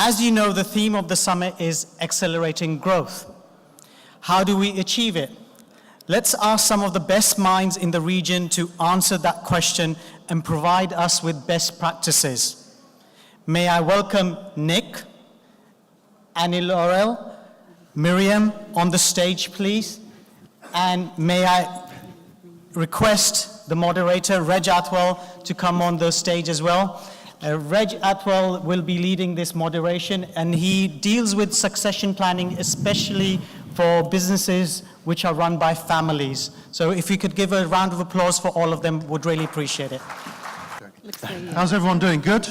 As you know, the theme of the summit is accelerating growth. How do we achieve it? Let's ask some of the best minds in the region to answer that question and provide us with best practices. May I welcome Nick, Annie Laurel, Miriam on the stage, please. And may I request the moderator, Reg Athwal, to come on the stage as well. Reg Athwal will be leading this moderation, and he deals with succession planning, especially for businesses which are run by families. So if you could give a round of applause for all of them, would really appreciate it. How's everyone doing? Good?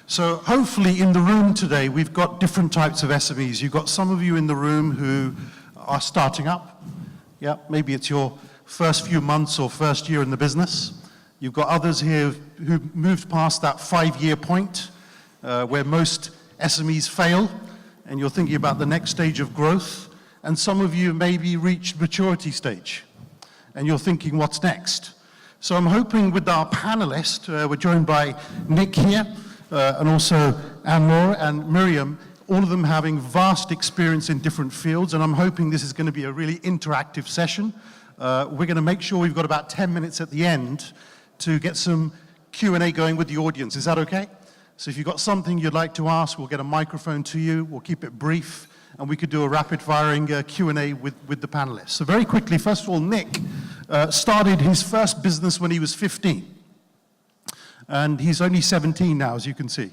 So hopefully in the room today, we've got different types of SMEs. You've got some of you in the room who are starting up. Yeah, maybe it's your first few months or first year in the business. You've got others here who've moved past that 5-year point where most SMEs fail, and you're thinking about the next stage of growth. And some of you maybe reached maturity stage, and you're thinking, what's next? So I'm hoping with our panelists, we're joined by Nick here, and also Anne-Laure and Miriam, all of them having vast experience in different fields, and I'm hoping this is going to be a really interactive session. We're going to make sure we've got about 10 minutes at the end to get some Q&A going with the audience. Is that okay? So if you've got something you'd like to ask, we'll get a microphone to you, we'll keep it brief, and we could do a rapid-firing Q&A with the panelists. So very quickly, first of all, Nick started his first business when he was 15. And he's only 17 now, as you can see.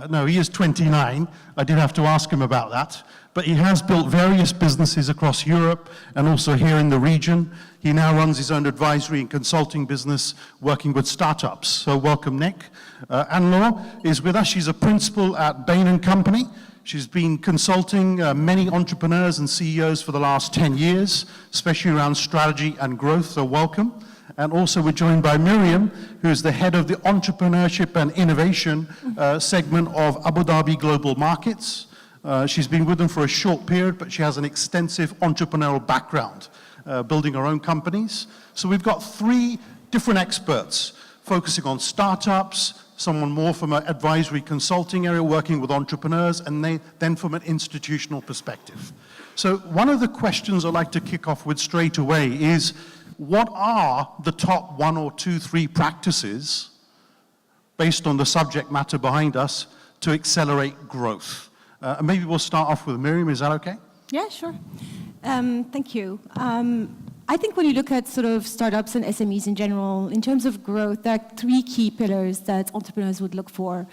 No, he is 29. I did have to ask him about that. But he has built various businesses across Europe and also here in the region. He now runs his own advisory and consulting business working with startups. So welcome, Nick. Anne-Laure is with us. She's a principal at Bain & Company. She's been consulting many entrepreneurs and CEOs for the last 10 years, especially around strategy and growth, so welcome. And also we're joined by Miriam, who is the head of the entrepreneurship and innovation segment of Abu Dhabi Global Markets. She's been with them for a short period, but she has an extensive entrepreneurial background, building her own companies. So we've got 3 different experts focusing on startups, someone more from an advisory consulting area working with entrepreneurs, and then from an institutional perspective. So one of the questions I'd like to kick off with straight away is, what are the top 1 or 2, 3 practices, based on the subject matter behind us, to accelerate growth? And maybe we'll start off with Miriam, is that okay? Yeah, sure. Thank you. I think when you look at sort of startups and SMEs in general, in terms of growth, there are 3 key pillars that entrepreneurs would look for.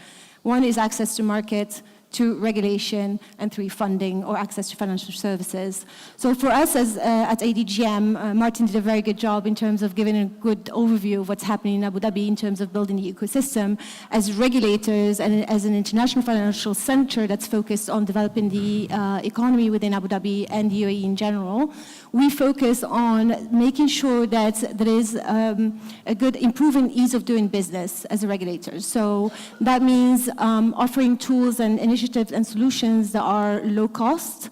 One is access to market, 2, regulation, and 3, funding or access to financial services. So for us at ADGM, Martin did a very good job in terms of giving a good overview of what's happening in Abu Dhabi in terms of building the ecosystem. As regulators and as an international financial center that's focused on developing the economy within Abu Dhabi and the UAE in general, we focus on making sure that there is a good improving ease of doing business as a regulator. So that means offering tools and initiatives and solutions that are low cost.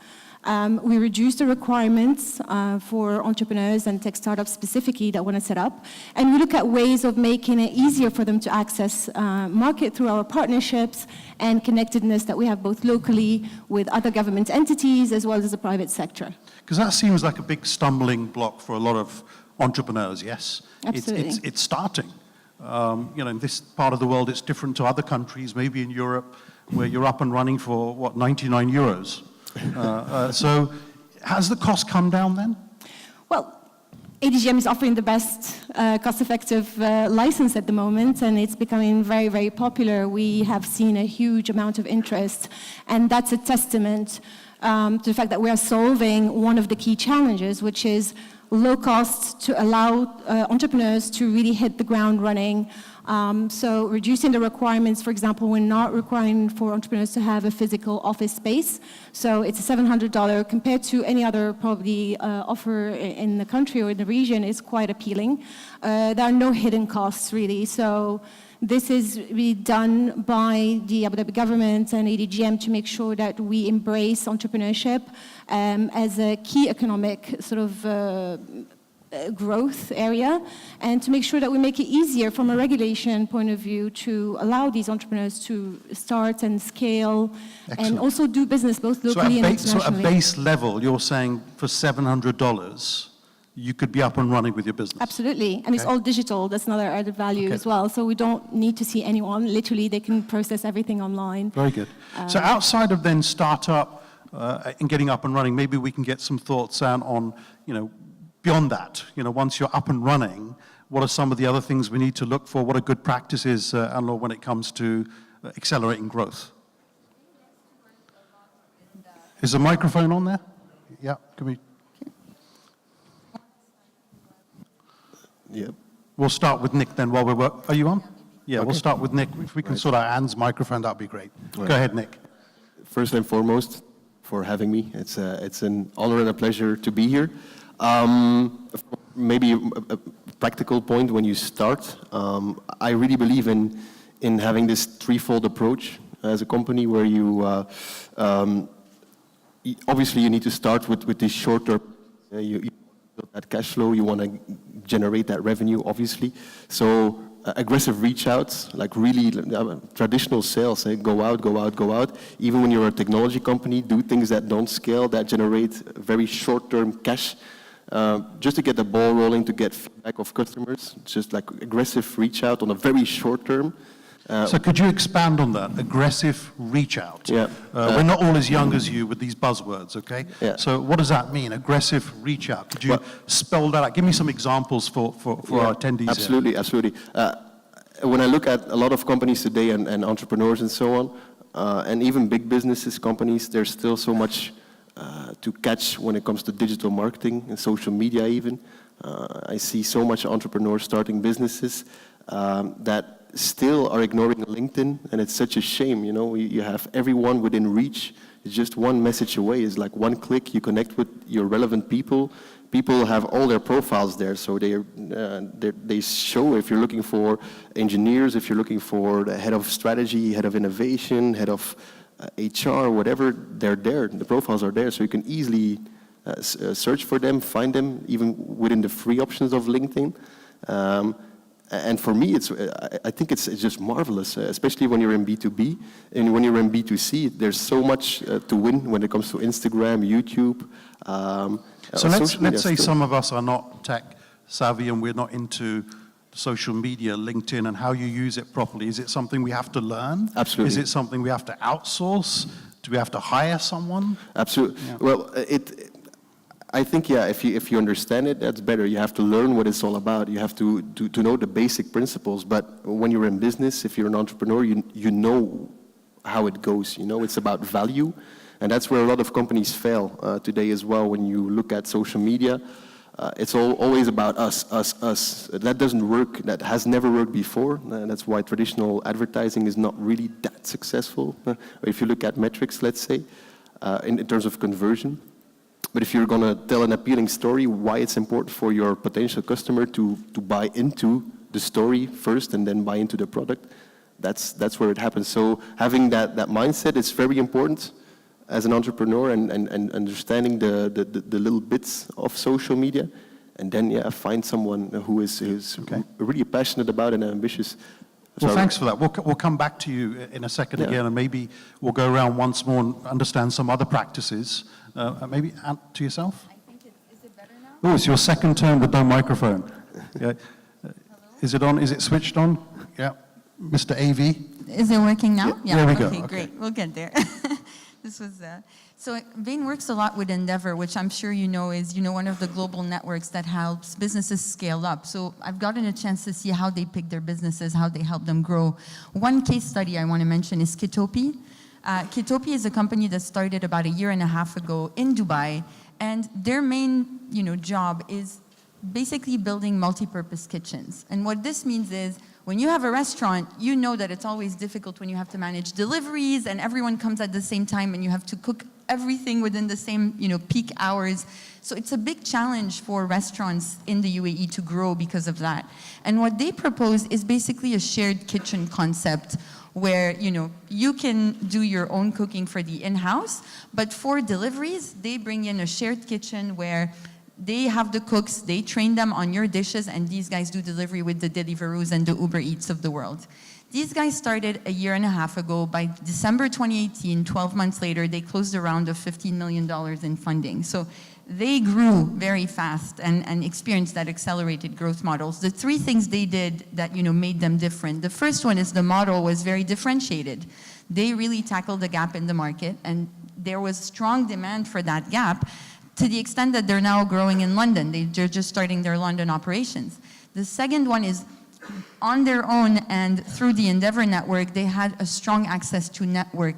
We reduce the requirements for entrepreneurs and tech startups specifically that want to set up. And we look at ways of making it easier for them to access market through our partnerships and connectedness that we have both locally with other government entities as well as the private sector. Because that seems like a big stumbling block for a lot of entrepreneurs, yes? Absolutely. It's starting. You know, in this part of the world, it's different to other countries, maybe in Europe, where you're up and running for, what, 99 euros. So has the cost come down then? Well, ADGM is offering the best cost-effective license at the moment, and it's becoming very, very popular. We have seen a huge amount of interest, and that's a testament to the fact that we are solving one of the key challenges, which is low cost to allow entrepreneurs to really hit the ground running. So reducing the requirements, for example, we're not requiring for entrepreneurs to have a physical office space. So it's a $700 compared to any other probably offer in the country or in the region is quite appealing. There are no hidden costs really. So this is really done by the Abu Dhabi government and ADGM to make sure that we embrace entrepreneurship as a key economic sort of growth area, and to make sure that we make it easier from a regulation point of view to allow these entrepreneurs to start and scale. Excellent. And also do business both So locally and internationally. so at base level, you're saying for $700, you could be up and running with your business? Absolutely, and it's all digital. That's another added value as well. So we don't need to see anyone. Literally, they can process everything online. Very good. So outside of then startup and getting up and running, maybe we can get some thoughts down on, beyond that. Once you're up and running, what are some of the other things we need to look for? What are good practices, Anne-Laure, when it comes to accelerating growth? Is the microphone on there? Yeah, can we? Yep. We'll start with Nick then while we're Are you on? Yeah, Okay. we'll start with Nick. If we can sort out Anne's microphone, that'd be great. Right. Go ahead, Nick. First and foremost, for having me. It's an honor and a pleasure to be here. Maybe a practical point when you start. I really believe in having this threefold approach as a company where you obviously you need to start with this short-term. You build that cash flow. You want to generate that revenue, obviously. So aggressive reach outs, like really traditional sales, go out. Even when you're a technology company, do things that don't scale, that generate very short-term cash, just to get the ball rolling, to get feedback of customers. Just like aggressive reach out on a very short term. So could you expand on that? Aggressive reach out. Yeah. We're not all as young as you with these buzzwords, okay? Yeah. So what does that mean, aggressive reach out? Could you spell that out? Give me some examples for our attendees. Absolutely, here. absolutely. When I look at a lot of companies today and entrepreneurs and so on, and even big businesses, companies, there's still so much to catch when it comes to digital marketing and social media even. I see so much entrepreneurs starting businesses that still are ignoring LinkedIn, and it's such a shame. You have everyone within reach. It's just one message away. It's like one click, you connect with your relevant people. People have all their profiles there, so they show if you're looking for engineers, if you're looking for the head of strategy, head of innovation, head of HR, whatever, they're there. The profiles are there, so you can easily search for them, find them, even within the free options of LinkedIn. And for me, I think it's just marvelous, especially when you're in B2B. And when you're in B2C, there's so much to win when it comes to Instagram, YouTube. So let's say some of us are not tech savvy and we're not into social media, LinkedIn, and how you use it properly. Is it something we have to learn? Absolutely. Is it something we have to outsource? Do we have to hire someone? Absolutely. Yeah. Well, I think, yeah, if you understand it, that's better. You have to learn what it's all about. You have to know the basic principles. But when you're in business, if you're an entrepreneur, you know how it goes. It's about value. And that's where a lot of companies fail today as well. When you look at social media, it's always about us. That doesn't work. That has never worked before. That's why traditional advertising is not really that successful. If you look at metrics, let's say, in terms of conversion. But if you're going to tell an appealing story, why it's important for your potential customer to buy into the story first and then buy into the product, that's where it happens. So having that mindset is very important as an entrepreneur, and understanding the little bits of social media, and then find someone who is really passionate about it and ambitious. Well, thanks for that. We'll come back to you in a second again, and maybe we'll go around once more and understand some other practices. Maybe to yourself? I think is it better now? Oh, it's your second turn with no microphone. Yeah. Is it on? Is it switched on? Yeah. Mr. AV? Is it working now? Yeah, there we go. Okay, Okay. great. We'll get there. This was so Bain works a lot with Endeavor, which I'm sure you know is one of the global networks that helps businesses scale up. So I've gotten a chance to see how they pick their businesses, how they help them grow. One case study I want to mention is Kitopi. Kitopi is a company that started about 1.5 years ago in Dubai, and their main job is basically building multi-purpose kitchens. And what this means is, when you have a restaurant, you know that it's always difficult when you have to manage deliveries and everyone comes at the same time and you have to cook everything within the same, peak hours. So it's a big challenge for restaurants in the UAE to grow because of that. And what they propose is basically a shared kitchen concept where, you can do your own cooking for the in-house, but for deliveries, they bring in a shared kitchen where they have the cooks, they train them on your dishes, and these guys do delivery with the Deliveroo's and the Uber Eats of the world. These guys started a year and a half ago. By December 2018, 12 months later, they closed a round of $15 million in funding. So they grew very fast and experienced that accelerated growth models. The three things they did that made them different. The first one is the model was very differentiated. They really tackled the gap in the market, and there was strong demand for that gap, to the extent that they're now growing in London. They're just starting their London operations. The second one is, on their own and through the Endeavor network, they had a strong access to network.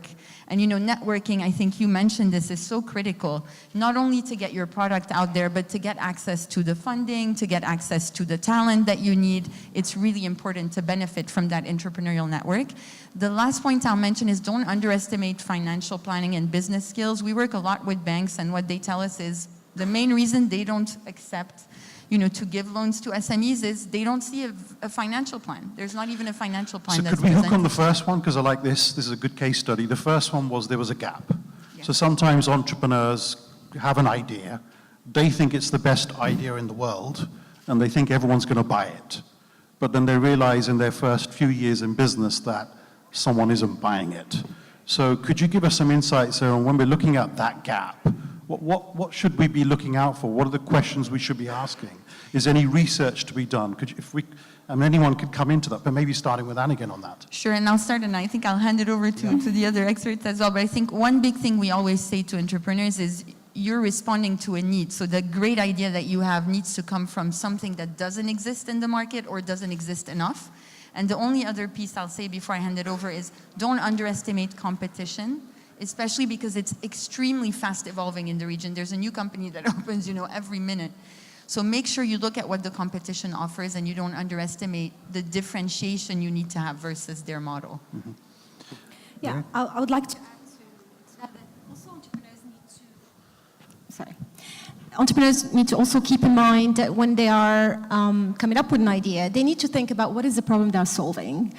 And networking, I think you mentioned this, is so critical, not only to get your product out there, but to get access to the funding, to get access to the talent that you need. It's really important to benefit from that entrepreneurial network. The last point I'll mention is, don't underestimate financial planning and business skills. We work a lot with banks, and what they tell us is the main reason they don't accept to give loans to SMEs is they don't see a financial plan. There's not even a financial plan. So that's could we hook on the presented. first one? Because I like this. This is a good case study. The first one was there was a gap. Yeah. So sometimes entrepreneurs have an idea. They think it's the best idea in the world, and they think everyone's going to buy it. But then they realize in their first few years in business that someone isn't buying it. So could you give us some insights on when we're looking at that gap? What should we be looking out for? What are the questions we should be asking? Is any research to be done? Anyone could come into that, but maybe starting with Annigan on that. Sure, and I'll start, and I think I'll hand it over to the other experts as well. But I think one big thing we always say to entrepreneurs is, you're responding to a need. So the great idea that you have needs to come from something that doesn't exist in the market or doesn't exist enough. And the only other piece I'll say before I hand it over is, don't underestimate competition, especially because it's extremely fast evolving in the region. There's a new company that opens, every minute. So make sure you look at what the competition offers, and you don't underestimate the differentiation you need to have versus their model. Mm-hmm. Yeah, I would like to add to that also entrepreneurs need to also keep in mind that when they are coming up with an idea, they need to think about what is the problem they're solving.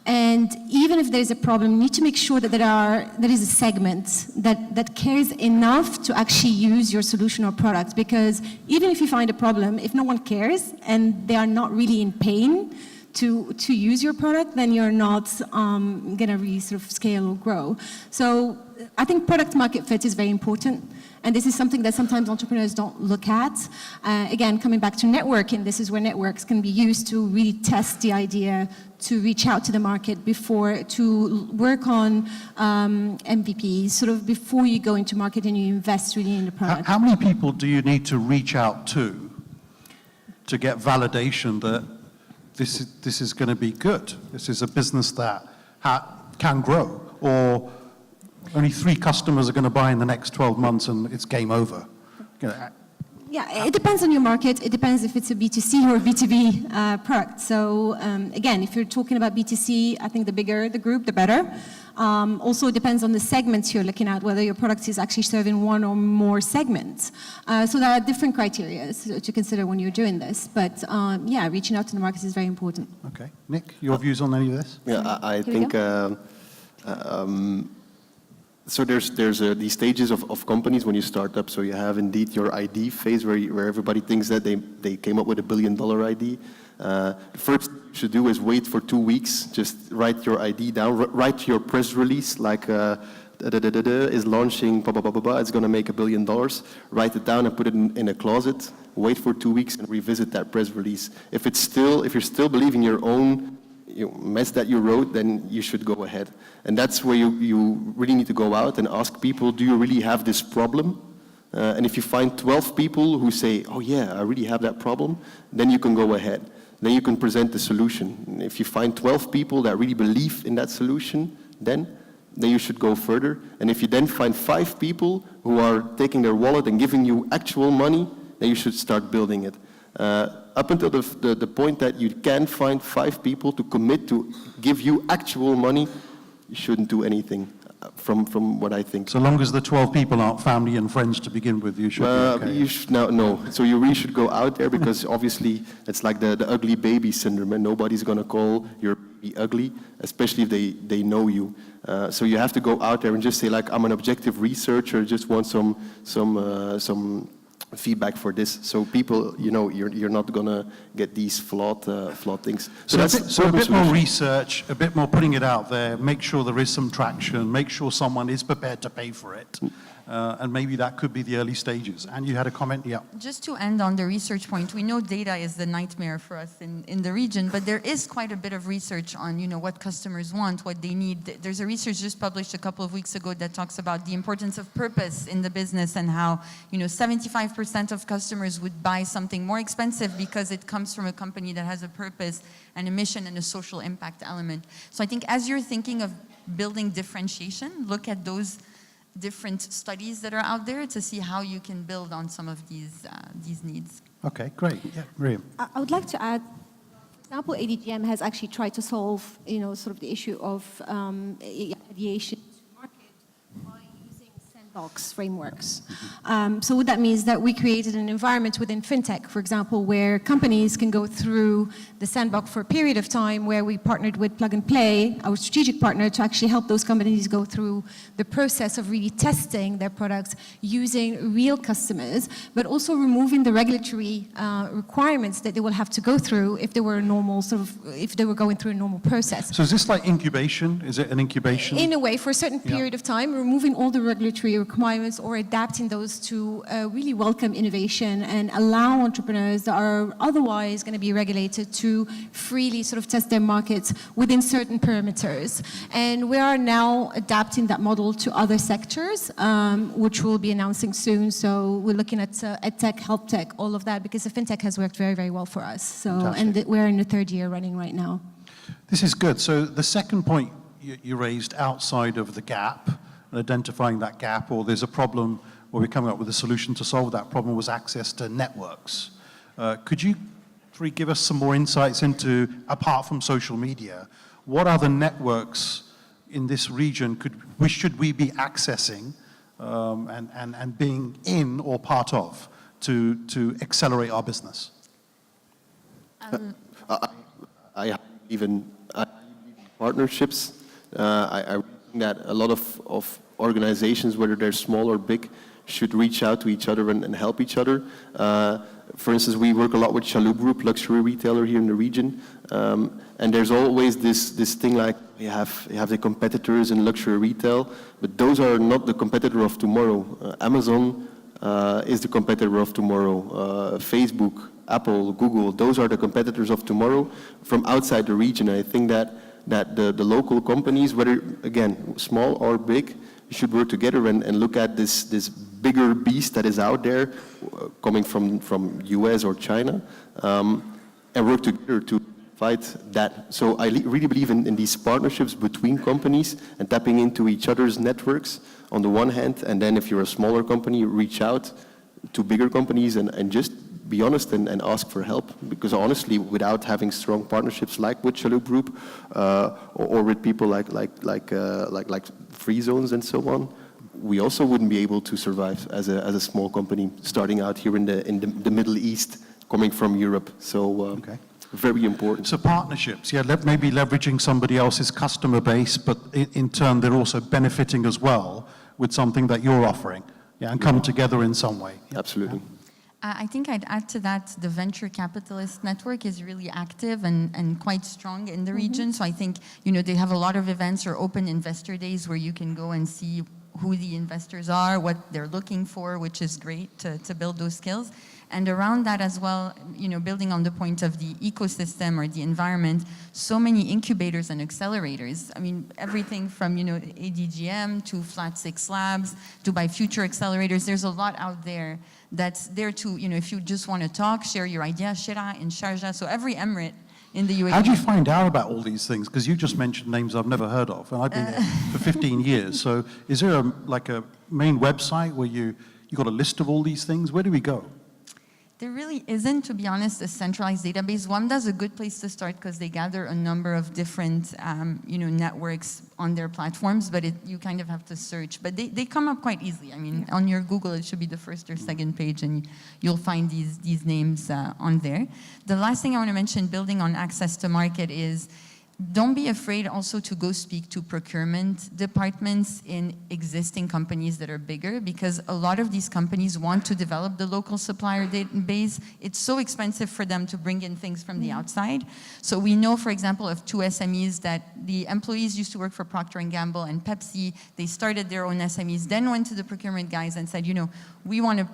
And even if there's a problem, you need to make sure that there is a segment that cares enough to actually use your solution or product. Because even if you find a problem, if no one cares and they are not really in pain to use your product, then you're not going to really sort of scale or grow. So I think product market fit is very important. And this is something that sometimes entrepreneurs don't look at. Again, coming back to networking, this is where networks can be used to really test the idea, to reach out to the market before, to work on MVP, sort of before you go into market and you invest really in the product. How many people do you need to reach out to get validation that this is going to be good? This is a business that can grow, or only 3 customers are going to buy in the next 12 months and it's game over? Yeah, it depends on your market. It depends if it's a B2C or a B2B product. So again, if you're talking about B2C, I think the bigger the group, the better. Also, it depends on the segments you're looking at, whether your product is actually serving one or more segments. So there are different criteria to consider when you're doing this. But yeah, reaching out to the market is very important. Okay. Nick, your views on any of this? Yeah, I think so there's these stages of companies when you start up. So you have indeed your ID phase where everybody thinks that they came up with $1 billion ID. The first thing you should do is wait for 2 weeks. Just write your ID down. Write your press release like is launching, blah, blah, blah, blah, blah. It's going to make $1 billion. Write it down and put it in a closet. Wait for 2 weeks and revisit that press release. If you're still believing your own mess that you wrote, then you should go ahead. And that's where you really need to go out and ask people, do you really have this problem? And if you find 12 people who say, oh yeah, I really have that problem, then you can go ahead. Then you can present the solution. And if you find 12 people that really believe in that solution, then you should go further. And if you then find 5 people who are taking their wallet and giving you actual money, then you should start building it. Up until the point that you can find 5 people to commit to give you actual money, you shouldn't do anything, from what I think. So long as the 12 people aren't family and friends to begin with, you should be okay. You should, no. So you really should go out there, because obviously it's like the ugly baby syndrome, and nobody's going to call your baby ugly, especially if they know you. So you have to go out there and just say, like, I'm an objective researcher, just want some feedback for this. So people, you're not gonna get these flawed things. So a bit more solution. research, a bit more putting it out there, make sure there is some traction, make sure someone is prepared to pay for it. And maybe that could be the early stages. And you had a comment? Yeah. Just to end on the research point, we know data is the nightmare for us in the region, but there is quite a bit of research on, what customers want, what they need. There's a research just published a couple of weeks ago that talks about the importance of purpose in the business and how, 75% of customers would buy something more expensive because it comes from a company that has a purpose and a mission and a social impact element. So I think as you're thinking of building differentiation, look at those different studies that are out there to see how you can build on some of these needs. Okay, great. Yeah, Miriam. I would like to add, for example, ADGM has actually tried to solve, sort of the issue of aviation market by using sandbox frameworks. So what that means is that we created an environment within fintech, for example, where companies can go through the sandbox for a period of time, where we partnered with Plug and Play, our strategic partner, to actually help those companies go through the process of really testing their products using real customers, but also removing the regulatory requirements that they will have to go through if they were if they were going through a normal process. So is this like incubation? Is it an incubation? In a way, for a certain period of time, removing all the regulatory requirements or adapting those to really welcome innovation and allow entrepreneurs that are otherwise going to be regulated to freely sort of test their markets within certain perimeters. And we are now adapting that model to other sectors, which we'll be announcing soon. So we're looking at edtech, health tech, all of that, because the fintech has worked very, very well for us. So, and we're in the third year running right now. This is good. So the second point you raised outside of the gap, and identifying that gap, or there's a problem where we're coming up with a solution to solve that problem, was access to networks. Could you give us some more insights into, apart from social media, what other networks in this region should we be accessing and being in or part of to accelerate our business? I believe in partnerships. I think that a lot of organizations, whether they're small or big, should reach out to each other and help each other. For instance, we work a lot with Chalhoub Group, luxury retailer here in the region, and there's always this thing like you have the competitors in luxury retail, but those are not the competitor of tomorrow. Amazon is the competitor of tomorrow. Facebook, Apple, Google, those are the competitors of tomorrow from outside the region. I think that the local companies, whether again small or big, should work together and look at this bigger beast that is out there, coming from US or China, and work together to fight that. So I really believe in these partnerships between companies and tapping into each other's networks on the one hand, and then if you're a smaller company, reach out to bigger companies and just be honest and ask for help, because honestly, without having strong partnerships like with Chalhoub Group or with people like Free Zones and so on, we also wouldn't be able to survive as a small company starting out here in the Middle East, coming from Europe. So very important. So partnerships, maybe leveraging somebody else's customer base, but in turn they're also benefiting as well with something that you're offering, and come together in some way. Absolutely. I think I'd add to that, the venture capitalist network is really active and quite strong in the region. So I think, they have a lot of events or open investor days where you can go and see who the investors are, what they're looking for, which is great to build those skills. And around that as well, building on the point of the ecosystem or the environment, so many incubators and accelerators. I mean, everything from, ADGM to Flat 6 Labs to by Future Accelerators. There's a lot out there that's there to, if you just want to talk, share your idea, Shira in Sharjah. So every emirate in the UAE. How do you find out about all these things? Because you just mentioned names I've never heard of, and I've been here for 15 years. So is there a main website where you got a list of all these things? Where do we go? There really isn't, to be honest, a centralized database. WAMDA is a good place to start because they gather a number of different, networks on their platforms, but you kind of have to search. But they come up quite easily. I mean, on your Google, it should be the first or second page, and you'll find these names on there. The last thing I want to mention, building on access to market, is don't be afraid also to go speak to procurement departments in existing companies that are bigger, because a lot of these companies want to develop the local supplier database. It's so expensive for them to bring in things from the outside. So we know, for example, of 2 SMEs that the employees used to work for Procter & Gamble and Pepsi. They started their own SMEs, then went to the procurement guys and said, we want to,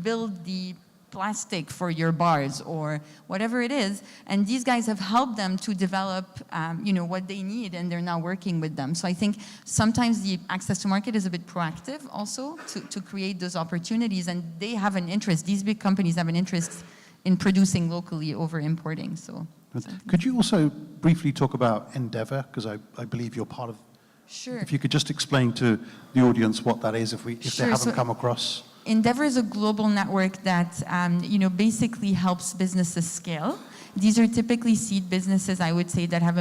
build the plastic for your bars or whatever it is, and these guys have helped them to develop what they need, and they're now working with them. So I think sometimes the access to market is a bit proactive also to create those opportunities, and they have an interest, these big companies have an interest in producing locally over importing. So could you also briefly talk about Endeavour, because I believe you're part of. Sure. If you could just explain to the audience what that is, if Sure. they haven't come across. Endeavour is a global network that basically helps businesses scale. These are typically seed businesses, I would say, that have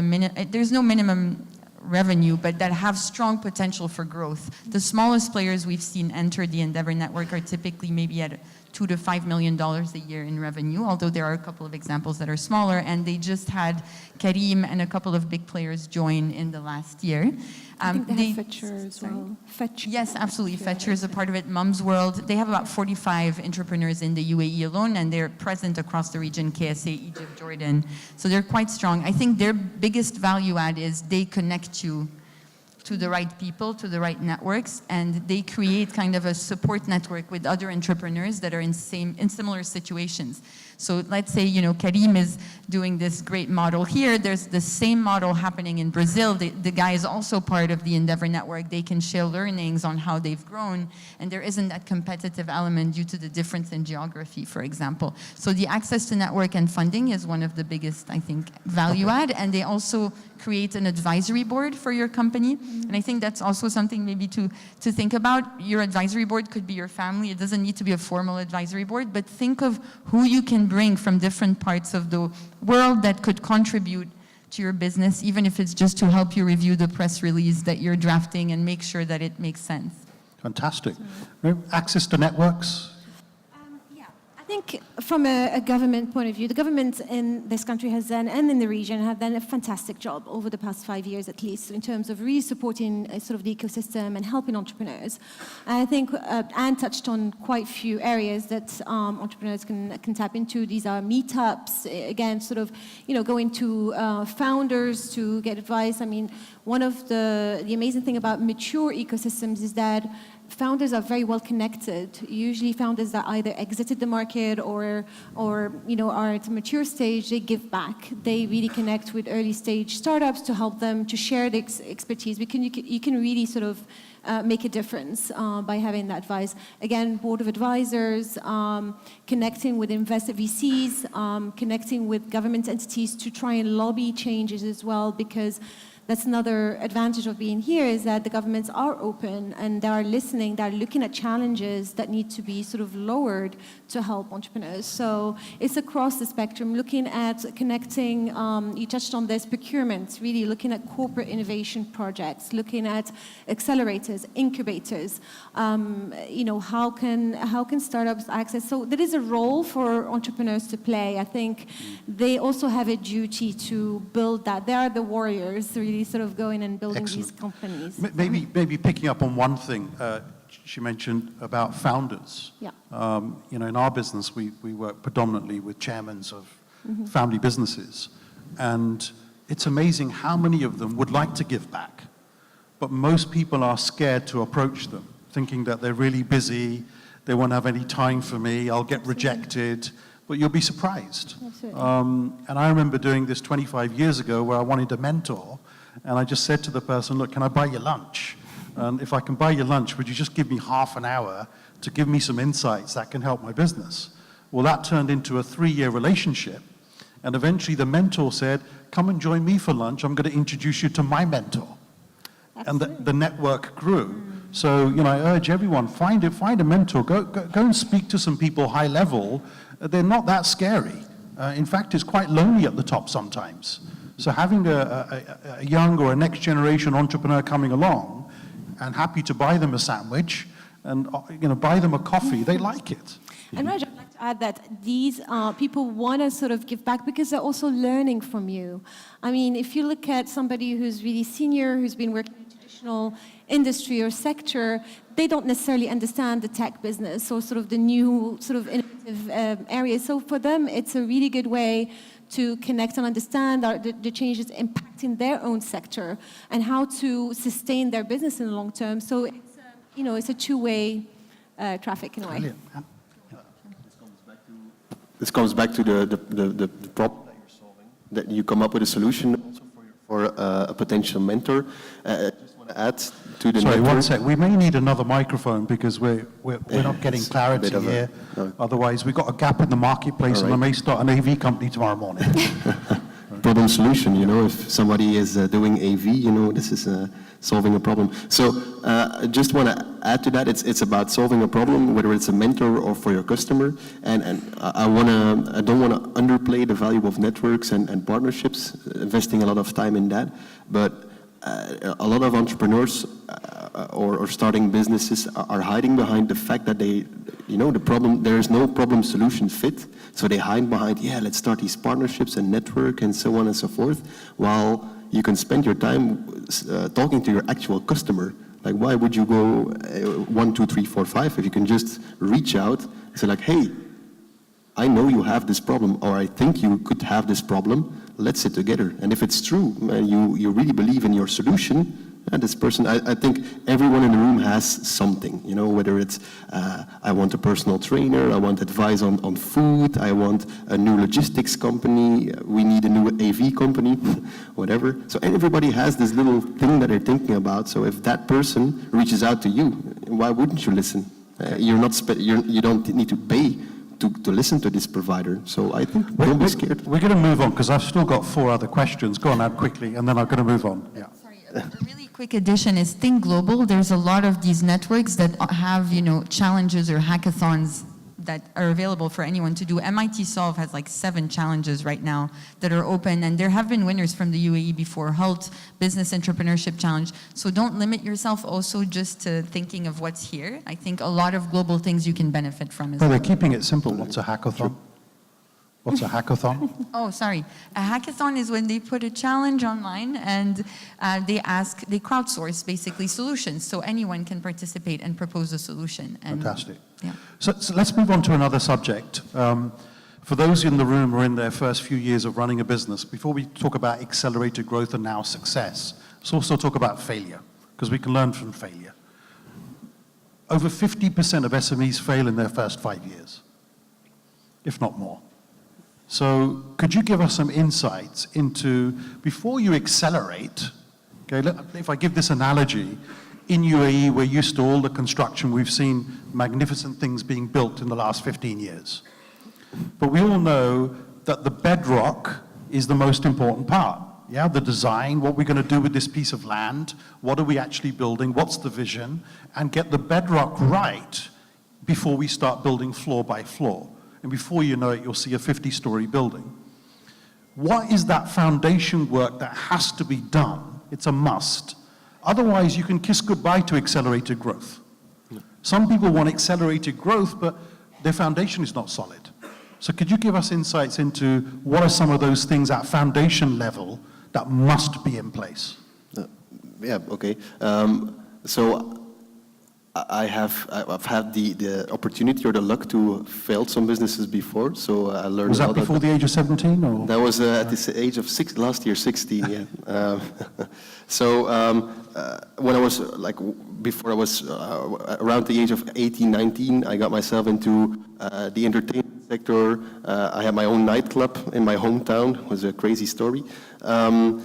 there's no minimum revenue, but that have strong potential for growth. The smallest players we've seen enter the Endeavour network are typically maybe at $2 to $5 million a year in revenue, although there are a couple of examples that are smaller, and they just had Karim and a couple of big players join in the last year. I think they have Fetcher as well. Fetcher. Yes, absolutely. Fetcher is a part of it. SME World. They have about 45 entrepreneurs in the UAE alone, and they're present across the region, KSA, Egypt, Jordan. So they're quite strong. I think their biggest value add is they connect you to the right people, to the right networks, and they create kind of a support network with other entrepreneurs that are in similar situations. So let's say, Karim is doing this great model here. There's the same model happening in Brazil. The guy is also part of the Endeavour network. They can share learnings on how they've grown, and there isn't that competitive element due to the difference in geography, for example. So the access to network and funding is one of the biggest, I think, value add, and they also create an advisory board for your company. And I think that's also something maybe to think about. Your advisory board could be your family. It doesn't need to be a formal advisory board, but think of who you can bring from different parts of the world that could contribute to your business, even if it's just to help you review the press release that you're drafting and make sure that it makes sense. Fantastic. Access to networks? I think from a government point of view, the government in this country has done, and in the region, have done a fantastic job over the past 5 years at least, in terms of really supporting sort of the ecosystem and helping entrepreneurs. And I think Anne touched on quite a few areas that entrepreneurs can tap into. These are meetups, again, sort of, going to founders to get advice. I mean, one of the amazing thing about mature ecosystems is that founders are very well connected. Usually founders that either exited the market or are at a mature stage, they give back. They really connect with early stage startups to help them to share the expertise. You can really sort of make a difference by having that advice. Again, board of advisors, connecting with investor VCs, connecting with government entities to try and lobby changes as well, because that's another advantage of being here, is that the governments are open and they are listening, they're looking at challenges that need to be sort of lowered to help entrepreneurs. So it's across the spectrum, looking at connecting, you touched on this, procurement, really looking at corporate innovation projects, looking at accelerators, incubators, how can startups access. So there is a role for entrepreneurs to play. I think they also have a duty to build that. They are the warriors, really sort of going and building Excellent. these companies. Maybe picking up on one thing she mentioned about founders. Yeah. In our business, we work predominantly with chairmen of family businesses, and it's amazing how many of them would like to give back, but most people are scared to approach them, thinking that they're really busy, they won't have any time for me, I'll get rejected. But you'll be surprised. And I remember doing this 25 years ago where I wanted a mentor, and I just said to the person, look, can I buy you lunch? And if I can buy you lunch, would you just give me half an hour to give me some insights that can help my business? Well, that turned into a 3-year relationship. And eventually the mentor said, come and join me for lunch. I'm going to introduce you to my mentor. Absolutely. And the network grew. So, I urge everyone, find a mentor. Go and speak to some people high level. They're not that scary. In fact, it's quite lonely at the top sometimes. So having a young or a next generation entrepreneur coming along and happy to buy them a sandwich and buy them a coffee, they like it. And Raj, I'd like to add that these people want to sort of give back because they're also learning from you. I mean, if you look at somebody who's really senior, who's been working in traditional industry or sector, they don't necessarily understand the tech business or sort of the new sort of innovative areas. So for them, it's a really good way to connect and understand the changes impacting their own sector and how to sustain their business in the long term. So it's it's a two-way traffic in a way. Brilliant. This comes back to the problem that you're solving, that you come up with a solution also for a potential mentor. I just want to add to the Sorry, network. one sec. We may need another microphone because we're not getting It's a clarity bit of a- here. no. Otherwise, we've got a gap in the marketplace, All and I right. may start an AV company tomorrow morning. Problem solution, if somebody is doing AV, this is solving a problem. So I just want to add to that, it's about solving a problem, whether it's a mentor or for your customer, and I don't want to underplay the value of networks and partnerships, investing a lot of time in that, but a lot of entrepreneurs or starting businesses are hiding behind the fact that there is no problem solution fit. So they hide behind, let's start these partnerships and network and so on and so forth, while you can spend your time talking to your actual customer. Like, why would you go 1, 2, 3, 4, 5 if you can just reach out and say like, hey, I know you have this problem, or I think you could have this problem, let's sit together. And if it's true, you really believe in your solution, and this person, I think everyone in the room has something, whether it's, I want a personal trainer, I want advice on food, I want a new logistics company, we need a new AV company, whatever. So everybody has this little thing that they're thinking about. So if that person reaches out to you, why wouldn't you listen? You don't need to pay to listen to this provider. So I think, don't be scared. We're going to move on because I've still got 4 other questions. Go on, Ab, quickly, and then I'm going to move on. Yeah. Sorry, a really quick addition is think global. There's a lot of these networks that have, challenges or hackathons that are available for anyone to do. MIT Solve has like 7 challenges right now that are open, and there have been winners from the UAE before. HALT Business Entrepreneurship Challenge. So don't limit yourself also just to thinking of what's here. I think a lot of global things you can benefit from as No, well. they're keeping it simple. What's a hackathon? What's a hackathon? Oh, sorry. A hackathon is when they put a challenge online and they crowdsource basically solutions. So anyone can participate and propose a solution. And, Fantastic. Yeah. So let's move on to another subject. For those in the room who are in their first few years of running a business, before we talk about accelerated growth and now success, let's also talk about failure, because we can learn from failure. Over 50% of SMEs fail in their first 5 years, if not more. So could you give us some insights into, before you accelerate, okay, if I give this analogy, in UAE, we're used to all the construction. We've seen magnificent things being built in the last 15 years. But we all know that the bedrock is the most important part. Yeah, the design, what we're going to do with this piece of land, what are we actually building, what's the vision, and get the bedrock right before we start building floor by floor. And before you know it, you'll see a 50-story building. What is that foundation work that has to be done? It's a must. Otherwise, you can kiss goodbye to accelerated growth. Some people want accelerated growth, but their foundation is not solid. So could you give us insights into what are some of those things at foundation level that must be in place? Yeah, okay. So I've had the opportunity or the luck to fail some businesses before, so I learned. Was that before the age of 17, or? That was at the age of last year, 16. Yeah. When I was before I was around the age of 18, 19, I got myself into the entertainment sector. I had my own nightclub in my hometown. It was a crazy story, and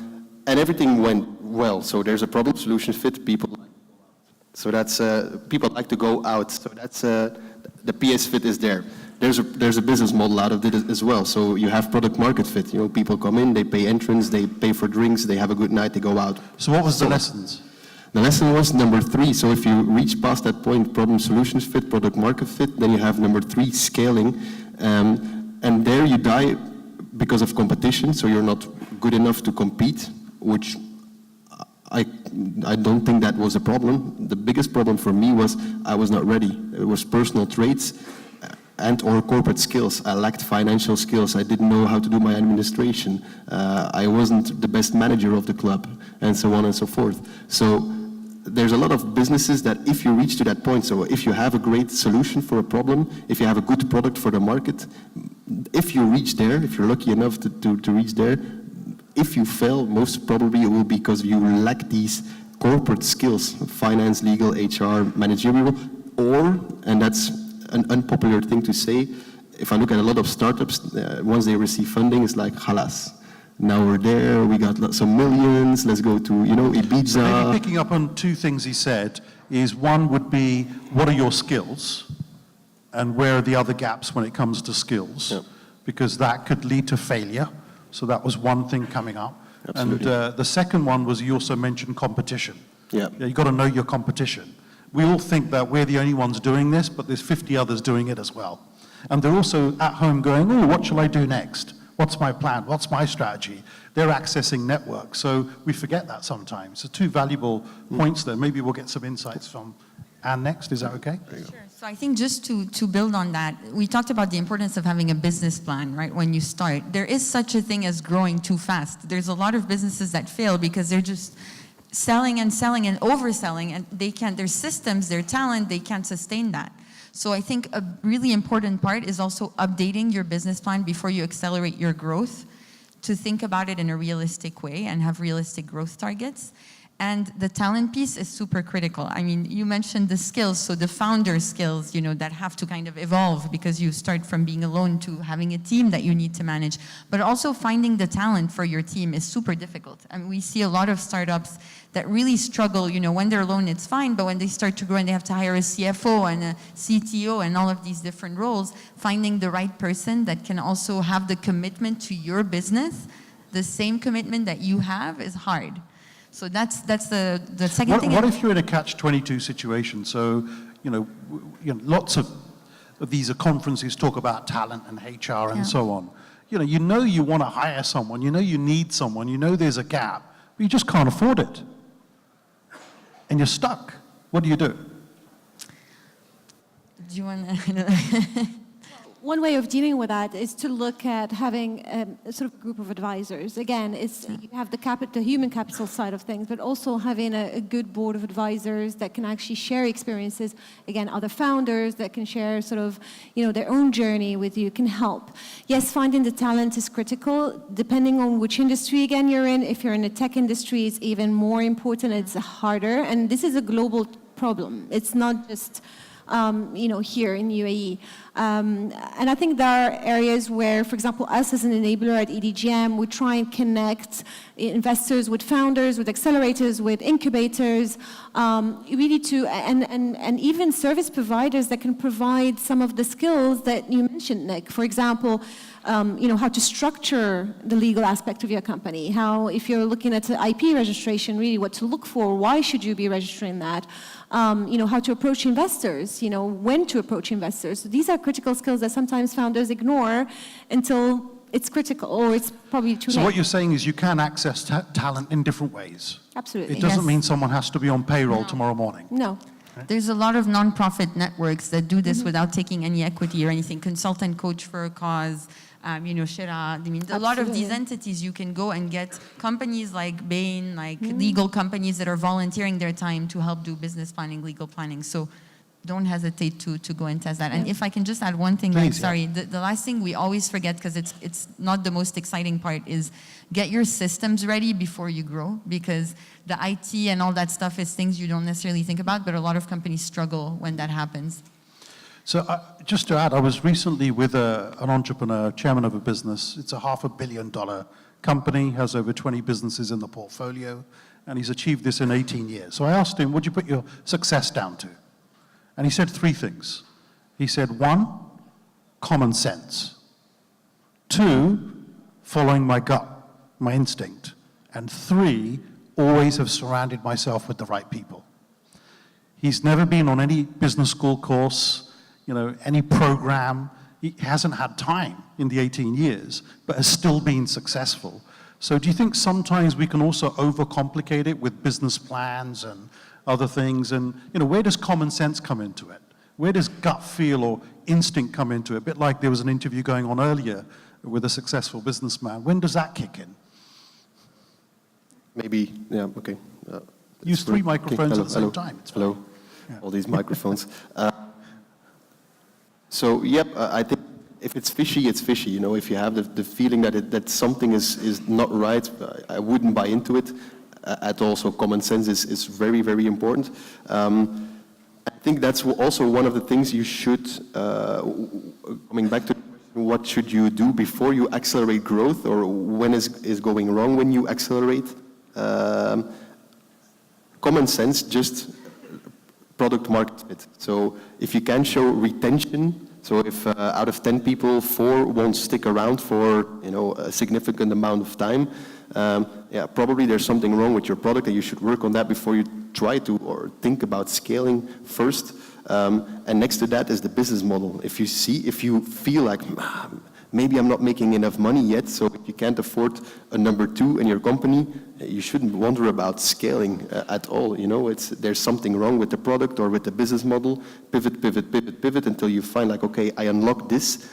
everything went well. So there's a problem solution fit. So that's people like to go out. So that's the PS fit is there. There's a business model out of it as well. So you have product market fit. People come in, they pay entrance, they pay for drinks, they have a good night, they go out. So what was the lessons? The lesson was number 3. So if you reach past that point, problem solutions fit, product market fit, then you have number 3, scaling, and there you die because of competition. So you're not good enough to compete, which I don't think that was a problem. The biggest problem for me was I was not ready. It was personal traits. and or corporate skills. I lacked financial skills. I didn't know how to do my administration. I wasn't the best manager of the club, and so on and so forth. So there's a lot of businesses that if you reach to that point, so if you have a great solution for a problem, if you have a good product for the market, if you reach there, if you're lucky enough to reach there, if you fail, most probably it will be because you lack these corporate skills, finance, legal, HR, managerial, or, and that's an unpopular thing to say, if I look at a lot of startups, once they receive funding, it's like, halas. Now we're there, we got some millions, let's go to, Ibiza. Maybe picking up on two things he said is one would be, what are your skills? And where are the other gaps when it comes to skills? Yep. Because that could lead to failure. So that was one thing coming up. Absolutely. And the second one was you also mentioned competition. Yeah. You've got to know your competition. We all think that we're the only ones doing this, but there's 50 others doing it as well. And they're also at home going, oh, what shall I do next? What's my plan? What's my strategy? They're accessing networks. So we forget that sometimes. So two valuable points there. Maybe we'll get some insights from Anne next. Is that okay? Sure. So I think just to build on that, we talked about the importance of having a business plan, right, when you start. There is such a thing as growing too fast. There's a lot of businesses that fail because they're just selling and overselling, and they can't, their systems, their talent, they can't sustain that. So I think a really important part is also updating your business plan before you accelerate your growth, to think about it in a realistic way and have realistic growth targets. And the talent piece is super critical. I mean, you mentioned the skills, so the founder skills, that have to kind of evolve because you start from being alone to having a team that you need to manage. But also finding the talent for your team is super difficult. I mean, we see a lot of startups that really struggle, when they're alone, it's fine, but when they start to grow and they have to hire a CFO and a CTO and all of these different roles, finding the right person that can also have the commitment to your business, the same commitment that you have, is hard. So that's the second thing. What if you're in a catch-22 situation? So, lots of these conferences talk about talent and HR and so on. You want to hire someone, you need someone, there's a gap, but you just can't afford it. And you're stuck. What do you do? Do you want to? One way of dealing with that is to look at having a sort of group of advisors. Again, you have the human capital side of things, but also having a good board of advisors that can actually share experiences. Again, other founders that can share sort of, their own journey with you can help. Yes, finding the talent is critical, depending on which industry, again, you're in. If you're in the tech industry, it's even more important, it's harder. And this is a global problem. It's not just here in UAE. And I think there are areas where, for example, us as an enabler at EDGM, we try and connect investors with founders, with accelerators, with incubators, really and even service providers that can provide some of the skills that you mentioned, Nick. For example, how to structure the legal aspect of your company, how, if you're looking at the IP registration, really what to look for, why should you be registering that, how to approach investors, when to approach investors. So these are critical skills that sometimes founders ignore until it's critical, or it's probably too late. So what you're saying is you can access talent in different ways. Absolutely. It doesn't mean someone has to be on payroll tomorrow morning. No. There's a lot of nonprofit networks that do this without taking any equity or anything. Consultant coach for a cause, Shira. I mean, a lot of these entities, you can go and get companies like Bain, like legal companies that are volunteering their time to help do business planning, legal planning. So don't hesitate to go and test that. And if I can just add one thing, Please, sorry, the last thing we always forget, because it's not the most exciting part, is get your systems ready before you grow, because the IT and all that stuff is things you don't necessarily think about, but a lot of companies struggle when that happens. So just to add, I was recently with an entrepreneur, chairman of a business. It's a $500 million company, has over 20 businesses in the portfolio, and he's achieved this in 18 years. So I asked him, what'd you put your success down to? And he said 3 things. He said, 1, common sense. 2, following my gut, my instinct. And 3, always have surrounded myself with the right people. He's never been on any business school course, any program. He hasn't had time in the 18 years, but has still been successful. So do you think sometimes we can also overcomplicate it with business plans and other things? And where does common sense come into it? Where does gut feel or instinct come into it? A bit like there was an interview going on earlier with a successful businessman. When does that kick in? Maybe, yeah, okay. Use 3 microphones at the same time. It's fine. Hello, all these microphones. So, yep, I think if it's fishy, it's fishy. You know, if you have the feeling that something is not right, I wouldn't buy into it at all. So common sense is very, very important. I think that's also one of the things you should, coming back to what should you do before you accelerate growth, or when is going wrong when you accelerate. Common sense, just product market fit. So if you can show retention, so if out of 10 people, 4 won't stick around for a significant amount of time, yeah, probably there's something wrong with your product, and you should work on that before you try to or think about scaling first. And next to that is the business model. If you feel like maybe I'm not making enough money yet, so if you can't afford a number 2 in your company, you shouldn't wonder about scaling at all. There's something wrong with the product or with the business model. Pivot until you find like, okay, I unlock this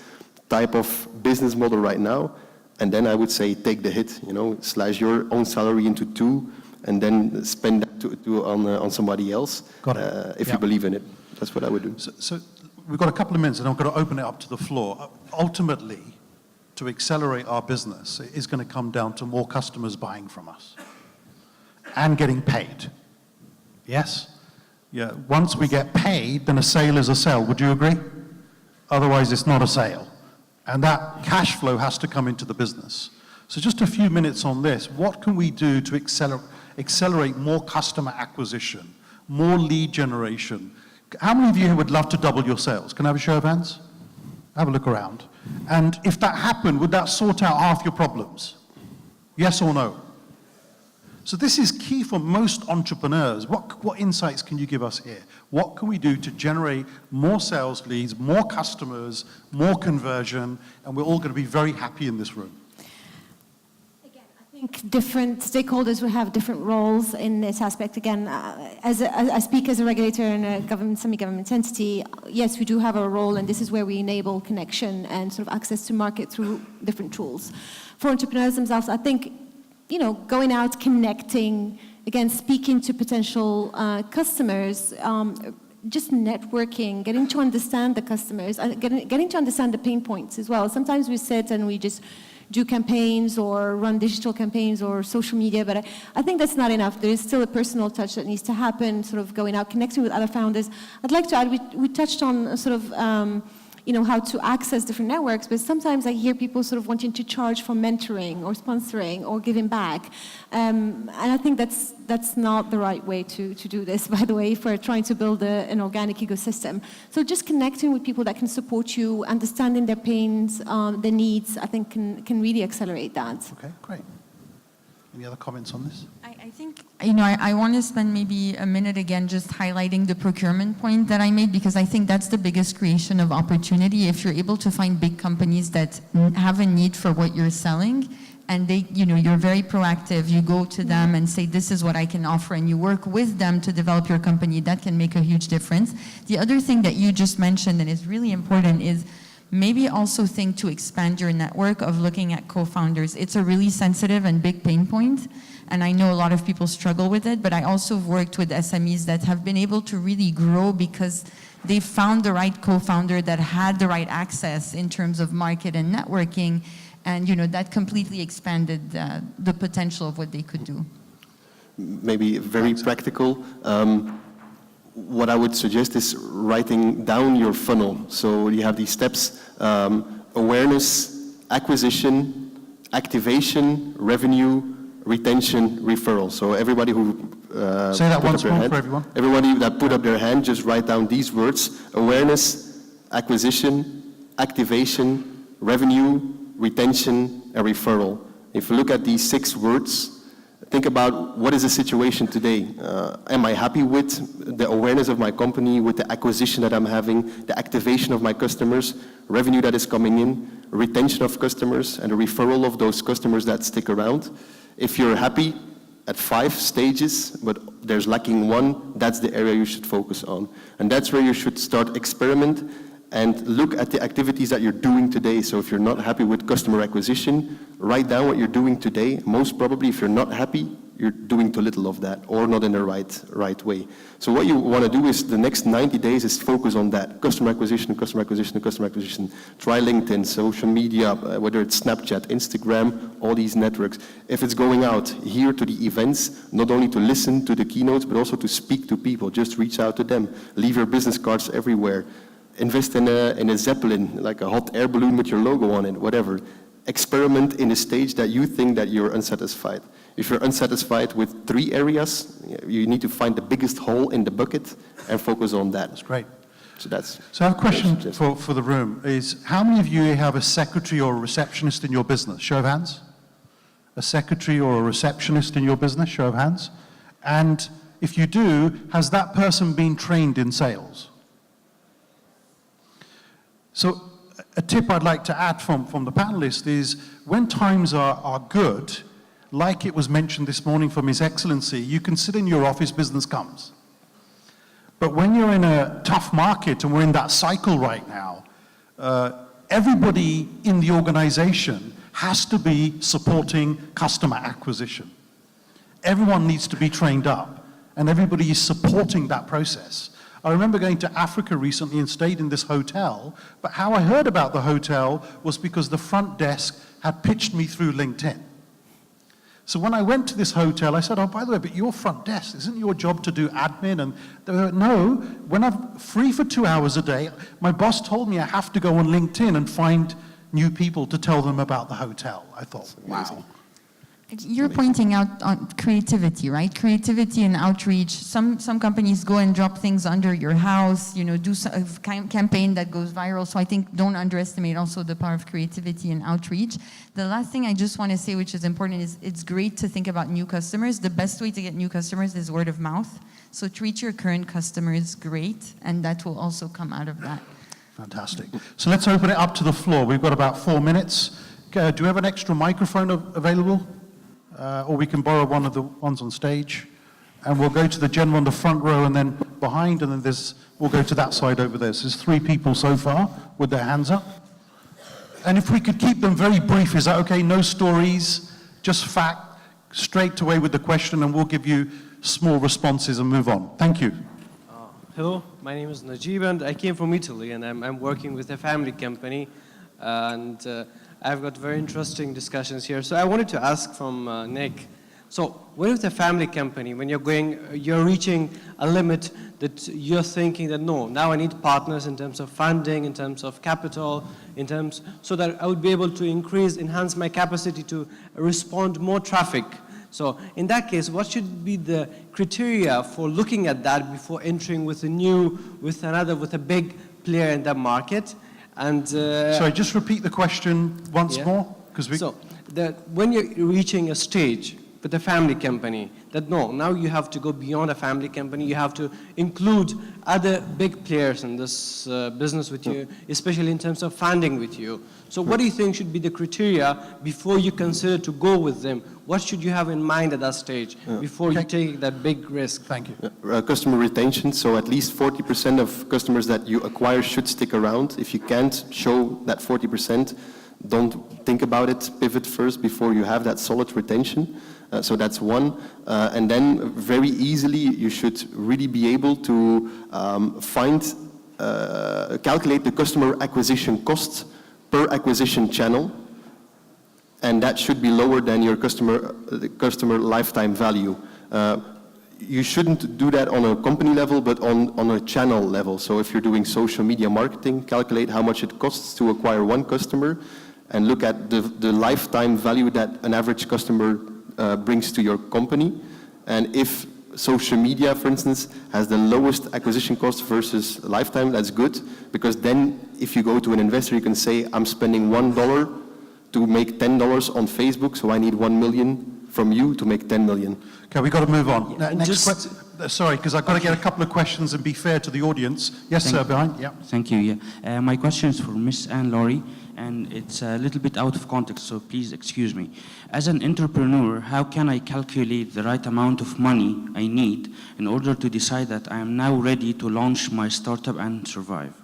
type of business model right now, and then I would say take the hit. Slash your own salary into 2, and then spend that on somebody else. Got it. If you believe in it. That's what I would do. So we've got a couple of minutes, and I'm going to open it up to the floor. Ultimately, to accelerate our business, it is going to come down to more customers buying from us and getting paid. Yes? Yeah. Once we get paid, then a sale is a sale. Would you agree? Otherwise, it's not a sale. And that cash flow has to come into the business. So just a few minutes on this. What can we do to accelerate more customer acquisition, more lead generation? How many of you would love to double your sales? Can I have a show of hands? Have a look around. And if that happened, would that sort out half your problems? Yes or no? So this is key for most entrepreneurs. What insights can you give us here? What can we do to generate more sales leads, more customers, more conversion, and we're all going to be very happy in this room? Again, I think different stakeholders will have different roles in this aspect. Again, I speak as a regulator in a semi-government entity. Yes, we do have a role, and this is where we enable connection and sort of access to market through different tools. For entrepreneurs themselves, I think, going out, connecting, again, speaking to potential customers, just networking, getting to understand the customers, getting to understand the pain points as well. Sometimes we sit and we just do campaigns or run digital campaigns or social media, but I think that's not enough. There is still a personal touch that needs to happen, sort of going out, connecting with other founders. I'd like to add, we touched on sort of, how to access different networks, but sometimes I hear people sort of wanting to charge for mentoring or sponsoring or giving back. And I think that's not the right way to do this, by the way, for trying to build an organic ecosystem. So just connecting with people that can support you, understanding their pains, their needs, I think can really accelerate that. Okay, great. Any other comments on this? I think, I want to spend maybe a minute again just highlighting the procurement point that I made, because I think that's the biggest creation of opportunity. If you're able to find big companies that have a need for what you're selling, and they, you're very proactive, you go to them and say, this is what I can offer, and you work with them to develop your company, that can make a huge difference. The other thing that you just mentioned and is really important is maybe also think to expand your network of looking at co-founders. It's a really sensitive and big pain point, and I know a lot of people struggle with it, but I also have worked with SMEs that have been able to really grow because they found the right co-founder that had the right access in terms of market and networking, and that completely expanded the potential of what they could do. Maybe very practical. What I would suggest is writing down your funnel. So you have these steps: awareness, acquisition, activation, revenue, retention, referral. So everybody who say that once more for everyone. Everybody that put up their hand, just write down these words: awareness, acquisition, activation, revenue, retention, and referral. If you look at these 6 words, think about what is the situation today. Am I happy with the awareness of my company, with the acquisition that I'm having, the activation of my customers, revenue that is coming in, retention of customers, and the referral of those customers that stick around? If you're happy at 5 stages, but there's lacking 1, that's the area you should focus on. And that's where you should start experiment and look at the activities that you're doing today. So if you're not happy with customer acquisition, write down what you're doing today. Most probably, if you're not happy, you're doing too little of that or not in the right way. So what you want to do is the next 90 days is focus on that. Customer acquisition, customer acquisition, customer acquisition. Try LinkedIn, social media, whether it's Snapchat, Instagram, all these networks. If it's going out here to the events, not only to listen to the keynotes, but also to speak to people, just reach out to them. Leave your business cards everywhere. Invest in a Zeppelin, like a hot air balloon with your logo on it, whatever. Experiment in a stage that you think that you're unsatisfied. If you're unsatisfied with 3 areas, you need to find the biggest hole in the bucket and focus on that. That's great. So I have a question for the room, is how many of you have a secretary or a receptionist in your business? Show of hands. A secretary or a receptionist in your business? Show of hands. And if you do, has that person been trained in sales? So a tip I'd like to add from the panelists is when times are good, like it was mentioned this morning from His Excellency, you can sit in your office, business comes. But when you're in a tough market, and we're in that cycle right now, everybody in the organization has to be supporting customer acquisition. Everyone needs to be trained up, and everybody is supporting that process. I remember going to Africa recently and stayed in this hotel, but how I heard about the hotel was because the front desk had pitched me through LinkedIn. So when I went to this hotel, I said, oh, by the way, but your front desk, isn't your job to do admin? And they were like, no, when I'm free for 2 hours a day, my boss told me I have to go on LinkedIn and find new people to tell them about the hotel. I thought, wow. You're pointing out on creativity, right? Creativity and outreach. Some companies go and drop things under your house, you know, do a campaign that goes viral. So I think don't underestimate also the power of creativity and outreach. The last thing I just want to say, which is important, is it's great to think about new customers. The best way to get new customers is word of mouth. So treat your current customers great, and that will also come out of that. Fantastic. So let's open it up to the floor. We've got about 4 minutes. Do we have an extra microphone available? Or we can borrow one of the ones on stage. And we'll go to the gentleman on the front row and then behind, and then we'll go to that side over there. So there's 3 people so far with their hands up. And if we could keep them very brief, is that okay? No stories, just fact, straight away with the question, and we'll give you small responses and move on. Thank you. Hello, my name is Najib, and I came from Italy, and I'm working with a family company, and I've got very interesting discussions here. So I wanted to ask from Nick, so what if the family company, when you're reaching a limit that you're thinking that no, now I need partners in terms of funding, in terms of capital, so that I would be able to enhance my capacity to respond more traffic. So in that case, what should be the criteria for looking at that before entering with a big player in the market? And sorry, just repeat the question once more. So when you're reaching a stage with a family company, that no, now you have to go beyond a family company, you have to include other big players in this business with you, especially in terms of funding with you. So what do you think should be the criteria before you consider to go with them? What should you have in mind at that stage before you take that big risk? Thank you. Customer retention, so at least 40% of customers that you acquire should stick around. If you can't show that 40%, don't think about it, pivot first before you have that solid retention. So that's one. And then very easily you should really be able to calculate the customer acquisition cost per acquisition channel, and that should be lower than your customer lifetime value. You shouldn't do that on a company level, but on a channel level. So if you're doing social media marketing, calculate how much it costs to acquire one customer, and look at the lifetime value that an average customer brings to your company. And if social media, for instance, has the lowest acquisition cost versus lifetime, that's good, because then if you go to an investor, you can say, I'm spending $1 to make $10 on Facebook, so I need 1 million from you to make 10 million. Okay, we've got to move on. Next question. Sorry, because I've got to get a couple of questions and be fair to the audience. Yes, sir, behind. Yeah. Thank you. Yeah. My question is for Miss Anne-Laurie, and it's a little bit out of context, so please excuse me. As an entrepreneur, how can I calculate the right amount of money I need in order to decide that I am now ready to launch my startup and survive?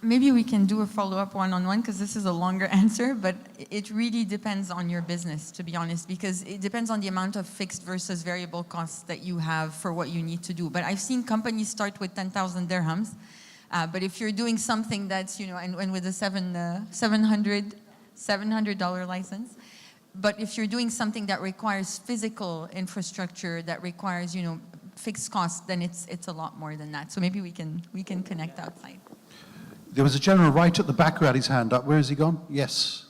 Maybe we can do a follow-up one-on-one because this is a longer answer, but it really depends on your business, to be honest, because it depends on the amount of fixed versus variable costs that you have for what you need to do. But I've seen companies start with 10,000 dirhams, but if you're doing something that's, and with a $700 license, but if you're doing something that requires physical infrastructure, that requires, fixed costs, then it's a lot more than that. So maybe we can connect outside. There was a gentleman right at the back who had his hand up. Where has he gone? Yes.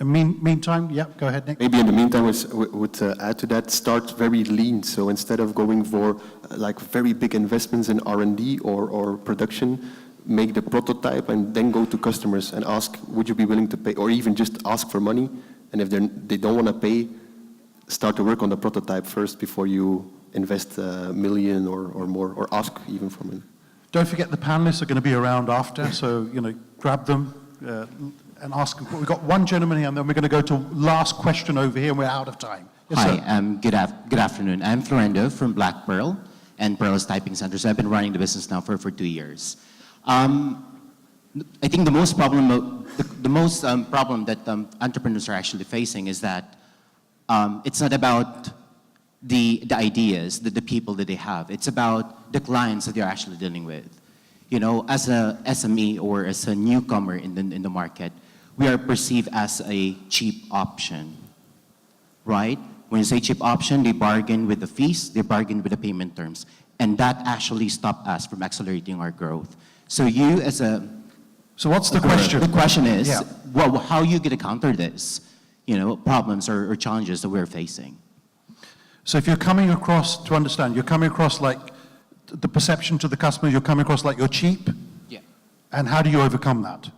Meantime, yeah, go ahead, Nick. Maybe in the meantime, would add to that, start very lean. So instead of going for like very big investments in R&D or production, make the prototype and then go to customers and ask, would you be willing to pay? Or even just ask for money. And if they don't want to pay, start to work on the prototype first before you invest $1 million or more, or ask even for money. Don't forget the panelists are going to be around after, so grab them and ask them. We've got one gentleman here, and then we're going to go to last question over here, and we're out of time. Yes, Hi, sir. good afternoon. I'm Florendo from Black Pearl and Pearl's Typing Center. So I've been running the business now for 2 years. I think the most problem that entrepreneurs are actually facing is that it's not about the ideas, the people that they have. It's about the clients that they're actually dealing with. As a SME or as a newcomer in the market, we are perceived as a cheap option, right? When you say cheap option, they bargain with the fees, they bargain with the payment terms, and that actually stopped us from accelerating our growth. So you as a... So what's the question? The question is, yeah. How are you going to counter this, problems or challenges that we're facing? So if you're coming across, to understand, you're coming across like the perception to the customer, you're coming across like you're cheap? Yeah. And how do you overcome that?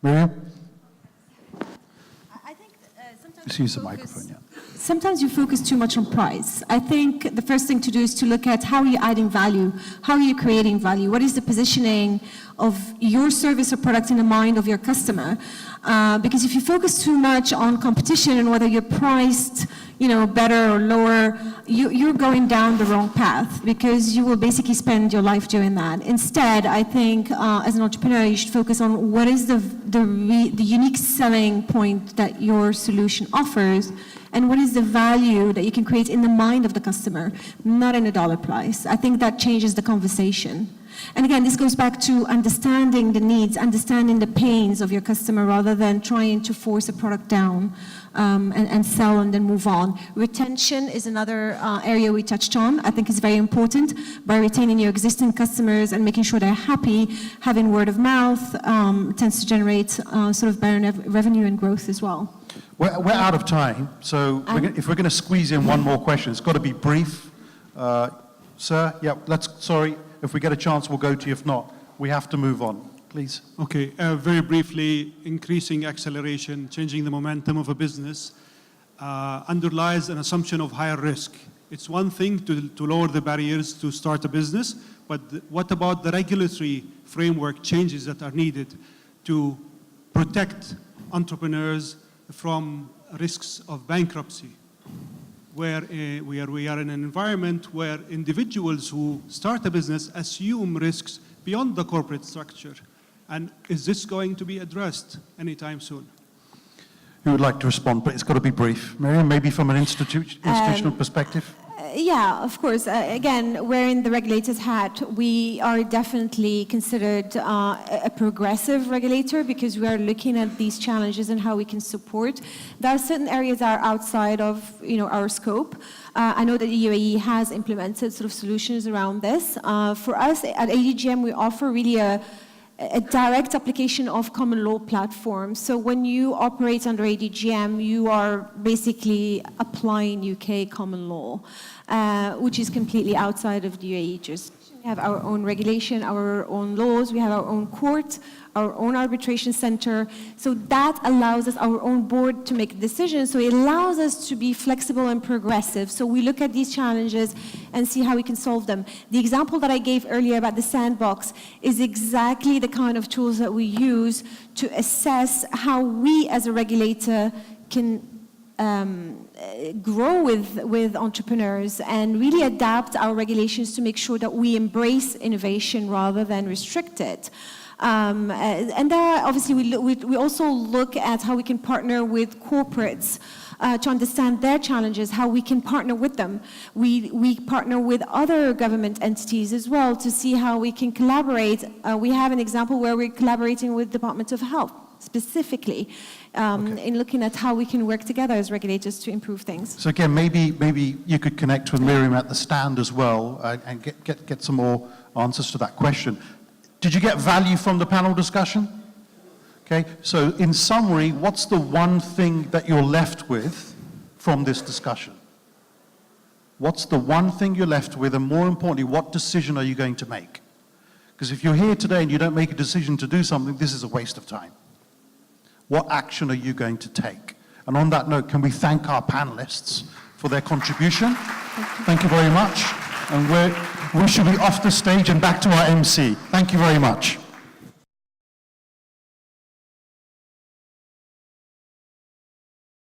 Miriam? I think sometimes Just use the microphone, yeah. Sometimes you focus too much on price. I think the first thing to do is to look at how are you adding value? How are you creating value? What is the positioning of your service or product in the mind of your customer? Because if you focus too much on competition and whether you're priced, better or lower, you're going down the wrong path because you will basically spend your life doing that. Instead, I think as an entrepreneur, you should focus on what is the unique selling point that your solution offers, and what is the value that you can create in the mind of the customer, not in a dollar price. I think that changes the conversation. And again, this goes back to understanding the needs, understanding the pains of your customer rather than trying to force a product down and sell and then move on. Retention is another area we touched on. I think it's very important. By retaining your existing customers and making sure they're happy, having word of mouth tends to generate sort of better revenue and growth as well. We're out of time, so if we're going to squeeze in one more question, it's got to be brief. Sir, yeah, sorry, if we get a chance, we'll go to you. If not, we have to move on. Please. Okay, very briefly, increasing acceleration, changing the momentum of a business underlies an assumption of higher risk. It's one thing to lower the barriers to start a business, but what about the regulatory framework changes that are needed to protect entrepreneurs from risks of bankruptcy, where we are in an environment where individuals who start a business assume risks beyond the corporate structure. And is this going to be addressed anytime soon? Who would like to respond? But it's got to be brief. Miriam, maybe from an institutional perspective? Yeah, of course. Again, wearing the regulator's hat, we are definitely considered a progressive regulator because we are looking at these challenges and how we can support. There are certain areas that are outside of our scope. I know that the UAE has implemented sort of solutions around this. For us at ADGM, we offer really a direct application of common law platforms. So when you operate under ADGM, you are basically applying UK common law, which is completely outside of the UAE jurisdiction. We have our own regulation, our own laws, we have our own court, our own arbitration center. So that allows us, our own board, to make decisions. So it allows us to be flexible and progressive. So we look at these challenges and see how we can solve them. The example that I gave earlier about the sandbox is exactly the kind of tools that we use to assess how we as a regulator can grow with entrepreneurs and really adapt our regulations to make sure that we embrace innovation rather than restrict it. And there, obviously, we also look at how we can partner with corporates to understand their challenges, how we can partner with them. We partner with other government entities as well to see how we can collaborate. We have an example where we're collaborating with Department of Health specifically in looking at how we can work together as regulators to improve things. So again, maybe you could connect with Miriam at the stand as well and get some more answers to that question. Did you get value from the panel discussion? Okay, so in summary, what's the one thing that you're left with from this discussion? What's the one thing you're left with, and more importantly, what decision are you going to make? Because if you're here today and you don't make a decision to do something, this is a waste of time. What action are you going to take? And on that note, can we thank our panelists for their contribution? Thank you very much. And we should be off the stage and back to our MC. Thank you very much.